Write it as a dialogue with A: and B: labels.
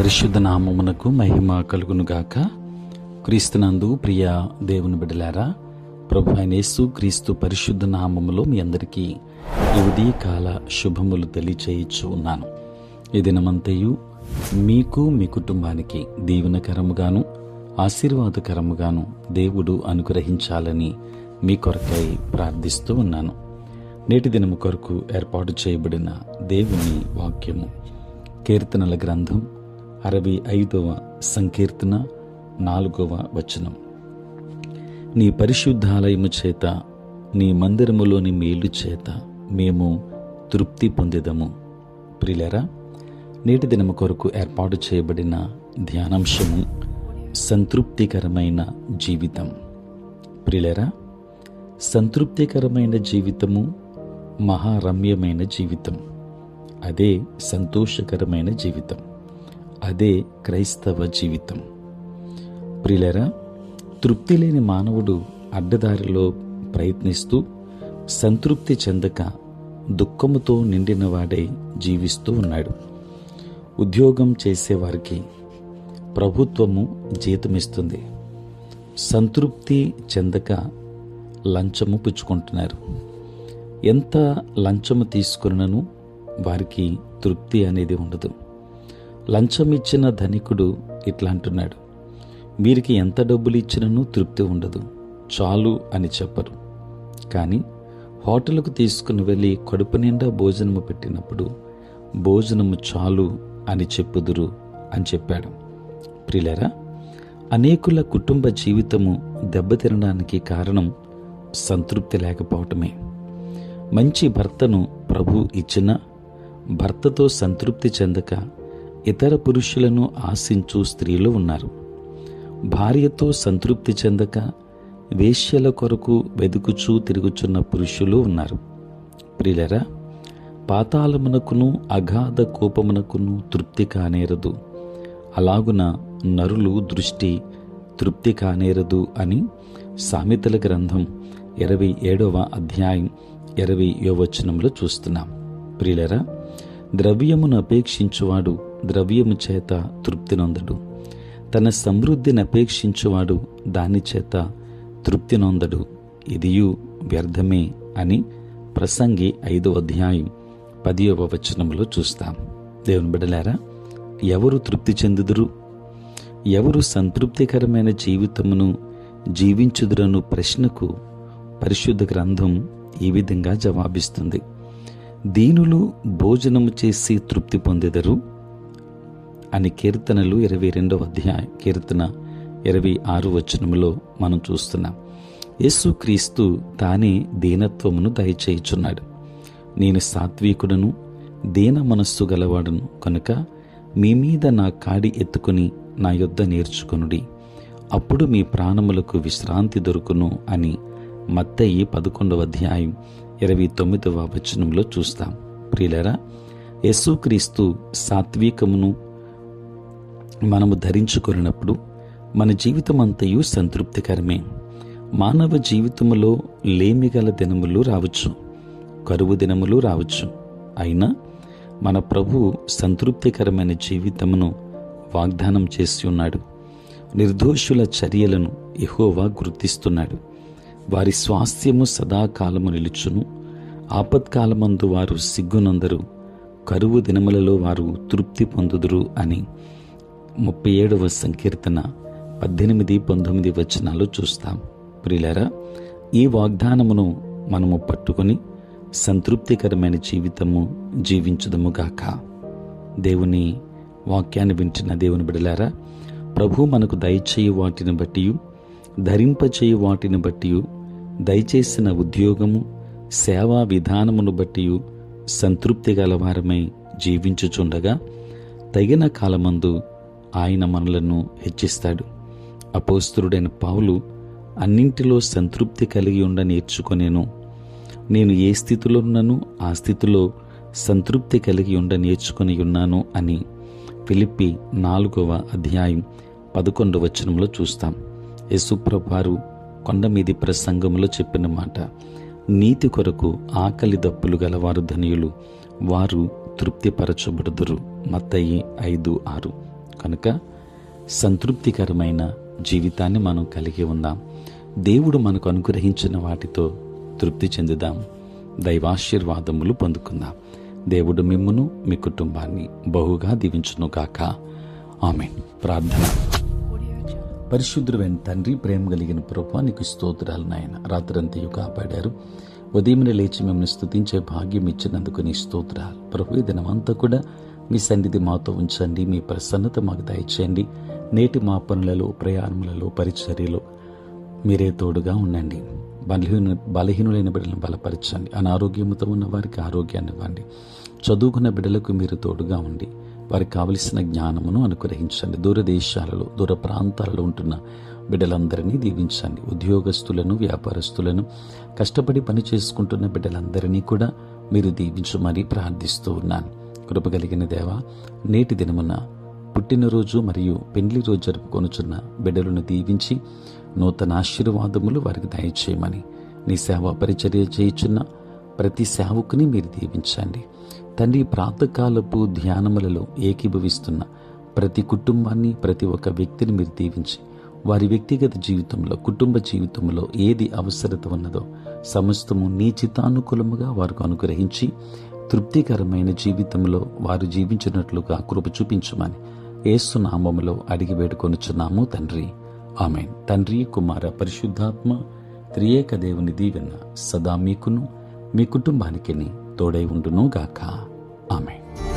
A: పరిశుద్ధ నామమునకు మహిమ కలుగునుగాక. క్రీస్తునందు ప్రియ దేవుని బిడ్డలారా, ప్రభు అయిన యేసు క్రీస్తు పరిశుద్ధ నామములో మీ అందరికీ ఈ ఉదయకాల శుభములు తెలియచేయచ్చు ఉన్నాను. ఈ దినమంతయు మీకు మీ కుటుంబానికి దీవెనకరముగాను ఆశీర్వాదకరముగాను దేవుడు అనుగ్రహించాలని మీ కొరకై ప్రార్థిస్తూ ఉన్నాను. నేటి దినము కొరకు ఏర్పాటు చేయబడిన దేవుని వాక్యము కీర్తనల గ్రంథం 65వ సంకీర్తన 4వ వచనం. నీ పరిశుద్ధాలయము చేత, నీ మందిరములోని మేలు చేత మేము తృప్తి పొందెదము. ప్రియులారా, నేటి దినము కొరకు ఏర్పాటు చేయబడిన ధ్యానాంశము సంతృప్తికరమైన జీవితం. ప్రియులారా, సంతృప్తికరమైన జీవితము మహారమ్యమైన జీవితం. అదే సంతోషకరమైన జీవితం. అదే క్రైస్తవ జీవితం. ప్రియులారా, తృప్తి లేని మానవుడు అడ్డదారిలో ప్రయత్నిస్తూ సంతృప్తి చెందక దుఃఖముతో నిండిన వాడై జీవిస్తూ ఉన్నాడు. ఉద్యోగం చేసేవారికి ప్రభుత్వము జీతమిస్తుంది. సంతృప్తి చెందక లంచము పుచ్చుకుంటున్నారు. ఎంత లంచము తీసుకున్నను వారికి తృప్తి అనేది ఉండదు. లంచం ఇచ్చిన ధనికుడు ఇట్లా అంటున్నాడు, వీరికి ఎంత డబ్బులు ఇచ్చినను తృప్తి ఉండదు, చాలు అని చెప్పరు. కానీ హోటల్కు తీసుకుని వెళ్ళి కడుపు నిండా భోజనము పెట్టినప్పుడు భోజనము చాలు అని చెప్పుదురు అని చెప్పాడు. ప్రియులారా, అనేకుల కుటుంబ జీవితము దెబ్బతినడానికి కారణం సంతృప్తి లేకపోవటమే. మంచి భర్తను ప్రభు ఇచ్చిన భర్తతో సంతృప్తి చెందక ఇతర పురుషులను ఆశించు స్త్రీలు ఉన్నారు. భార్యతో సంతృప్తి చెందక వేశ్యల కొరకు వెదుకుచూ తిరుగుచున్న పురుషులు ఉన్నారు. ప్రియులారా, పాతాళమునకును అగాధ కోపమునకును తృప్తి కానేరదు, అలాగున నరులు దృష్టి తృప్తి కానేరదు అని సామెతల గ్రంథం 27వ అధ్యాయం 20వ వచనంలో చూస్తున్నాం. ప్రియులారా, ద్రవ్యమును అపేక్షించువాడు ద్రవ్యము చేత తృప్తి నొందడు, తన సమృద్ధిని అపేక్షించువాడు దాని చేత తృప్తి నొందడు, ఇదియు వ్యర్థమే అని ప్రసంగి 5వ అధ్యాయం 10వ వచనంలో చూస్తాం. దేవుని బిడ్డలారా, ఎవరు తృప్తి చెందుదురు? ఎవరు సంతృప్తికరమైన జీవితమును జీవించుదురను ప్రశ్నకు పరిశుద్ధ గ్రంథం ఈ విధంగా జవాబిస్తుంది. దీనులు భోజనము చేసి తృప్తి పొందెదరు అని కీర్తనలు 22వ అధ్యాయం కీర్తన 26 వచనములో మనం చూస్తున్నాం. యేసుక్రీస్తు తానే దీనత్వమును దయచేయుచున్నాడు. నేను సాత్వికుడను దీన మనస్సు గలవాడును కనుక మీ మీద నా కాడి ఎత్తుకుని నా యొద్ద నేర్చుకొనుడి, అప్పుడు మీ ప్రాణములకు విశ్రాంతి దొరుకును అని మత్తయి 11వ అధ్యాయం 29వ వచనంలో చూస్తాం. ప్రియులారా, యేసుక్రీస్తు సాత్వికమును మనము ధరించుకున్నప్పుడు మన జీవితం అంతయు సంతృప్తికరమే. మానవ జీవితములో లేమిగల దినములు రావచ్చు, కరువు దినములు రావచ్చు. అయినా మన ప్రభువు సంతృప్తికరమైన జీవితమును వాగ్దానం చేసి ఉన్నాడు. నిర్దోషుల చర్యలను యెహోవా గుర్తిస్తున్నాడు. వారి స్వాస్థ్యము సదాకాలము నిలుచును, ఆపత్కాలమందు వారు సిగ్గునందరు, కరువు దినములలో వారు తృప్తి పొందుదురు అని 37వ సంకీర్తన 18-19 వచనాలు చూస్తాం. ప్రియులారా, ఈ వాగ్దానమును మనము పట్టుకొని సంతృప్తికరమైన జీవితము జీవించుదముగాక. దేవుని వాక్యాన్ని వింటున్న దేవుని బిడ్డలారా, ప్రభు మనకు దయచేయు వాటిని బట్టి, ధరింపచేయు వాటిని బట్టి, దయచేసిన ఉద్యోగము సేవా విధానమును బట్టి సంతృప్తి గలవారమై జీవించుచుండగా తగిన కాలమందు ఆయన మనలను హెచ్చిస్తాడు. అపోస్తలుడైన పౌలు అన్నింటిలో సంతృప్తి కలిగి ఉండ నేర్చుకొనేను, నేను ఏ స్థితిలో ఉన్నాను ఆ స్థితిలో సంతృప్తి కలిగి ఉండ నేర్చుకొని ఉన్నాను అని ఫిలిప్పి 4వ అధ్యాయం 11వ వచనంలో చూస్తాం. యేసుప్రభువారు కొండ మీది ప్రసంగంలో చెప్పిన మాట, నీతి కొరకు ఆకలి దప్పులు గలవారు ధనియులు, వారు తృప్తిపరచబడుదురు. మత్తయి 5:6. కనుక సంతృప్తికరమైన జీవితాన్ని మనం కలిగి ఉందాం. దేవుడు మనకు అనుగ్రహించిన వాటితో తృప్తి చెందుదాం. దైవాశీర్వాదములు పొందుకుందాం. దేవుడు మిమ్మును మీ కుటుంబాన్ని బహుగా దీవించును గాక. ఆమేన్. ప్రార్థన. పరిశుద్ధుడైన తండ్రి, ప్రేమ కలిగిన ప్రభువా, నీకు స్తోత్రాలు నాయన. రాత్రంతయు కాపాడారు. ఉదయమున లేచి మిమ్మల్ని స్తుతించే భాగ్యం ఇచ్చినందుకు నీ స్తోత్రాలు ప్రభు. ఈ దినమంతా కూడా మీ సన్నిధి మాతో ఉంచండి. మీ ప్రసన్నత మాకు దయచేయండి. నేటి మా పనులలో, ప్రయాణములలో, పరిచర్యలో మీరే తోడుగా ఉండండి. బలహీనులైన బిడ్డలను బలపరచండి. అనారోగ్యముతో ఉన్న వారికి ఆరోగ్యాన్ని ఇవ్వండి. చదువుకున్న బిడ్డలకు మీరు తోడుగా ఉండి వారికి కావలసిన జ్ఞానమును అనుగ్రహించండి. దూరదేశాలలో, దూర ప్రాంతాలలో ఉంటున్న బిడ్డలందరినీ దీవించండి. ఉద్యోగస్తులను, వ్యాపారస్తులను, కష్టపడి పని చేసుకుంటున్న బిడ్డలందరినీ కూడా మీరు దీవించమని ప్రార్థిస్తూ ఉన్నాను. కృప కలిగిన దేవా, నేటి దినమున పుట్టినరోజు మరియు పెండ్లి రోజు జరుపుకొనుచున్న బిడ్డలను దీవించి నూతన ఆశీర్వాదములు వారికి దయచేయమని, నీ సేవా పరిచర్య చేయుచున్న ప్రతి సేవకుని మీరు దీవించండి తండ్రి. ప్రాతకాలపు ధ్యానములలో ఏకీభవిస్తున్న ప్రతి కుటుంబాన్ని, ప్రతి ఒక్క వ్యక్తిని మీరు దీవించి వారి వ్యక్తిగత జీవితంలో, కుటుంబ జీవితంలో ఏది అవసరత ఉన్నదో సమస్తము నీ చిత్తానుకూలముగా వారికి అనుగ్రహించి తృప్తికరమైన జీవితంలో వారు జీవించినట్లుగా కృప చూపించమని యేసు నామములో అడిగి వేడుకొనుచున్నాము తండ్రి. ఆమేన్. తండ్రి, కుమార, పరిశుద్ధాత్మ త్రియేక దేవుని దీవెన సదా మీకును మీ కుటుంబానికి తోడై ఉండును గాక. ఆమేన్.